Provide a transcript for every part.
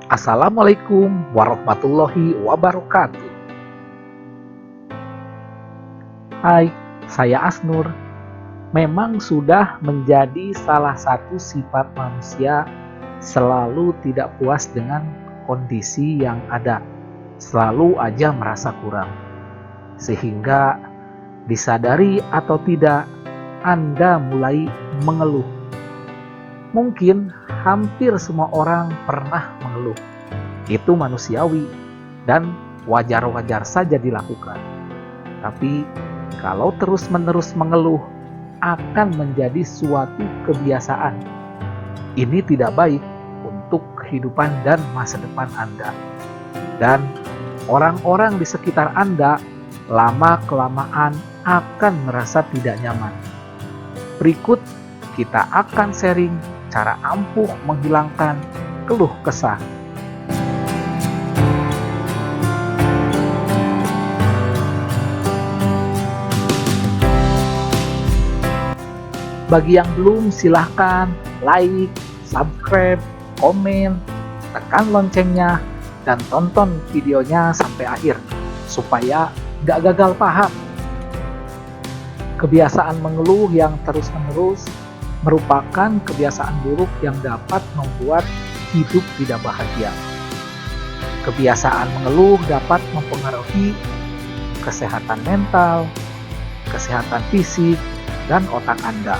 Assalamualaikum warahmatullahi wabarakatuh. Hai, saya Asnur. Memang sudah menjadi salah satu sifat manusia selalu tidak puas dengan kondisi yang ada. Selalu aja merasa kurang. Sehingga disadari atau tidak, Anda mulai mengeluh. Mungkin hampir semua orang pernah mengeluh. Itu manusiawi dan wajar-wajar saja dilakukan. Tapi kalau terus-menerus mengeluh akan menjadi suatu kebiasaan. Ini tidak baik untuk kehidupan dan masa depan Anda. Dan orang-orang di sekitar Anda lama-kelamaan akan merasa tidak nyaman. Berikut kita akan sharing cara ampuh menghilangkan keluh kesah. Bagi yang belum, silahkan like, subscribe, komen, tekan loncengnya, dan tonton videonya sampai akhir, supaya gak gagal paham. Kebiasaan mengeluh yang terus-menerus merupakan kebiasaan buruk yang dapat membuat hidup tidak bahagia. Kebiasaan mengeluh dapat mempengaruhi kesehatan mental, kesehatan fisik, dan otak Anda.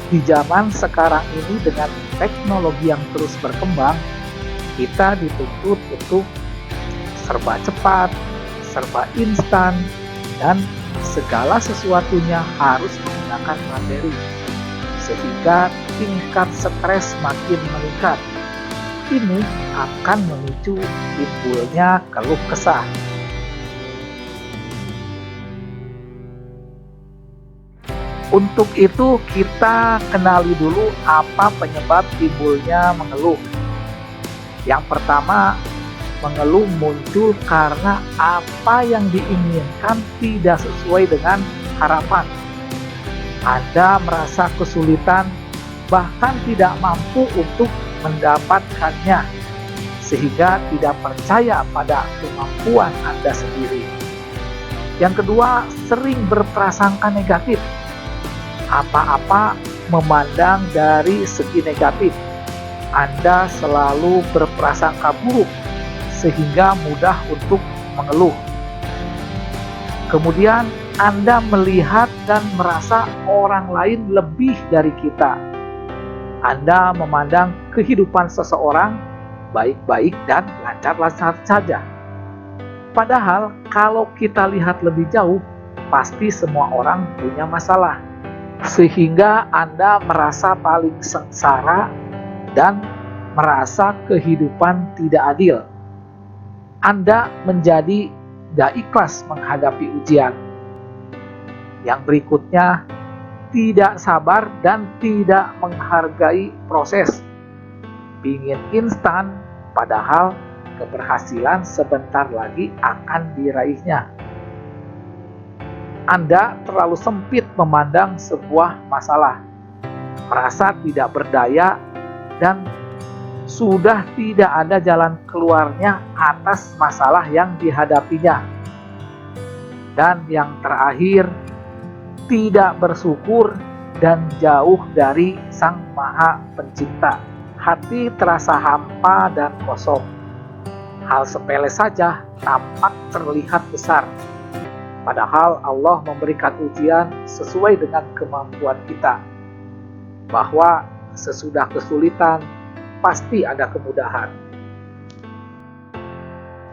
Di zaman sekarang ini dengan teknologi yang terus berkembang, kita dituntut untuk serba cepat, serba instan, dan segala sesuatunya harus menggunakan materi, sehingga tingkat stres makin meningkat. Ini akan memicu timbulnya keluh kesah. Untuk itu kita kenali dulu apa penyebab timbulnya mengeluh. Yang pertama, mengeluh muncul karena apa yang diinginkan tidak sesuai dengan harapan. Anda merasa kesulitan, bahkan tidak mampu untuk mendapatkannya, sehingga tidak percaya pada kemampuan Anda sendiri. Yang kedua, sering berprasangka negatif. Apa-apa memandang dari segi negatif. Anda selalu berprasangka buruk sehingga mudah untuk mengeluh. Kemudian Anda melihat dan merasa orang lain lebih dari kita. Anda memandang kehidupan seseorang baik-baik dan lancar-lancar saja. Padahal kalau kita lihat lebih jauh, pasti semua orang punya masalah. Sehingga Anda merasa paling sengsara dan merasa kehidupan tidak adil. Anda menjadi gak ikhlas menghadapi ujian. Yang berikutnya, tidak sabar dan tidak menghargai proses. Pingin instan, padahal keberhasilan sebentar lagi akan diraihnya. Anda terlalu sempit memandang sebuah masalah, merasa tidak berdaya, dan sudah tidak ada jalan keluarnya atas masalah yang dihadapinya. Dan yang terakhir, tidak bersyukur dan jauh dari Sang Maha Pencipta. Hati terasa hampa dan kosong. Hal sepele saja tampak terlihat besar. Padahal Allah memberikan ujian sesuai dengan kemampuan kita. Bahwa sesudah kesulitan, pasti ada kemudahan.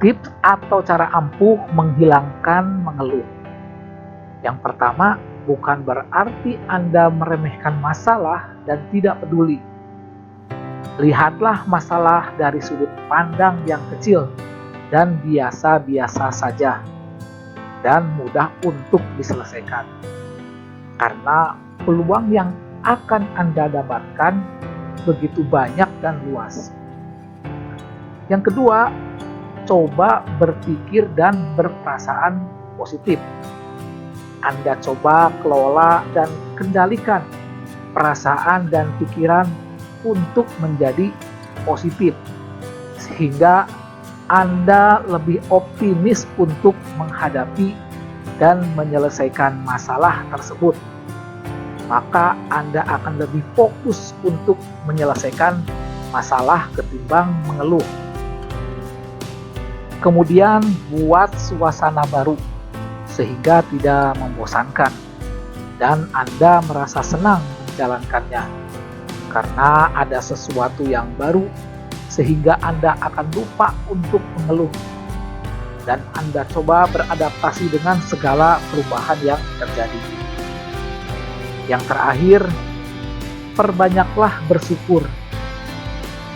Tips atau cara ampuh menghilangkan mengeluh. Yang pertama, bukan berarti Anda meremehkan masalah dan tidak peduli. Lihatlah masalah dari sudut pandang yang kecil dan biasa-biasa saja, dan mudah untuk diselesaikan. Karena peluang yang akan Anda dapatkan begitu banyak dan luas. Yang kedua, coba berpikir dan berperasaan positif. Anda coba kelola dan kendalikan perasaan dan pikiran untuk menjadi positif, sehingga Anda lebih optimis untuk menghadapi dan menyelesaikan masalah tersebut. Maka Anda akan lebih fokus untuk menyelesaikan masalah ketimbang mengeluh. Kemudian buat suasana baru sehingga tidak membosankan dan Anda merasa senang menjalankannya karena ada sesuatu yang baru sehingga Anda akan lupa untuk mengeluh dan Anda coba beradaptasi dengan segala perubahan yang terjadi. Yang terakhir, perbanyaklah bersyukur.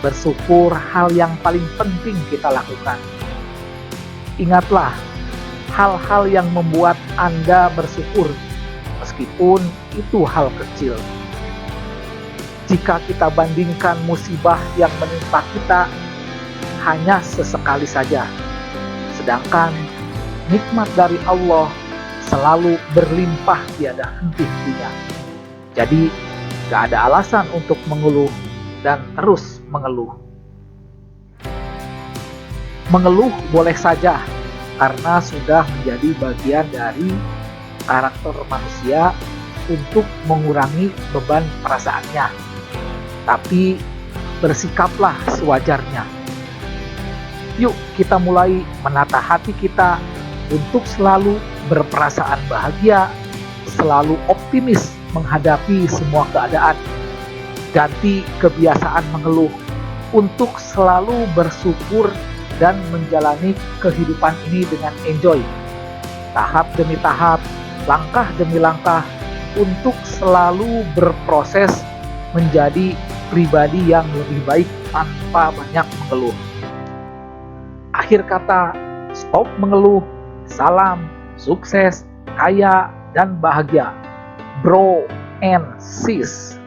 Bersyukur hal yang paling penting kita lakukan. Ingatlah hal-hal yang membuat Anda bersyukur, meskipun itu hal kecil. Jika kita bandingkan musibah yang menimpa kita hanya sesekali saja, sedangkan nikmat dari Allah selalu berlimpah tiada henti-hentinya. Jadi, gak ada alasan untuk mengeluh dan terus mengeluh. Mengeluh boleh saja karena sudah menjadi bagian dari karakter manusia untuk mengurangi beban perasaannya. Tapi bersikaplah sewajarnya. Yuk kita mulai menata hati kita untuk selalu berperasaan bahagia, selalu optimis menghadapi semua keadaan. Ganti kebiasaan mengeluh untuk selalu bersyukur dan menjalani kehidupan ini dengan enjoy. Tahap demi tahap, langkah demi langkah, untuk selalu berproses menjadi pribadi yang lebih baik tanpa banyak mengeluh. Akhir kata, stop mengeluh. Salam, sukses, kaya, dan bahagia. Bro and sis.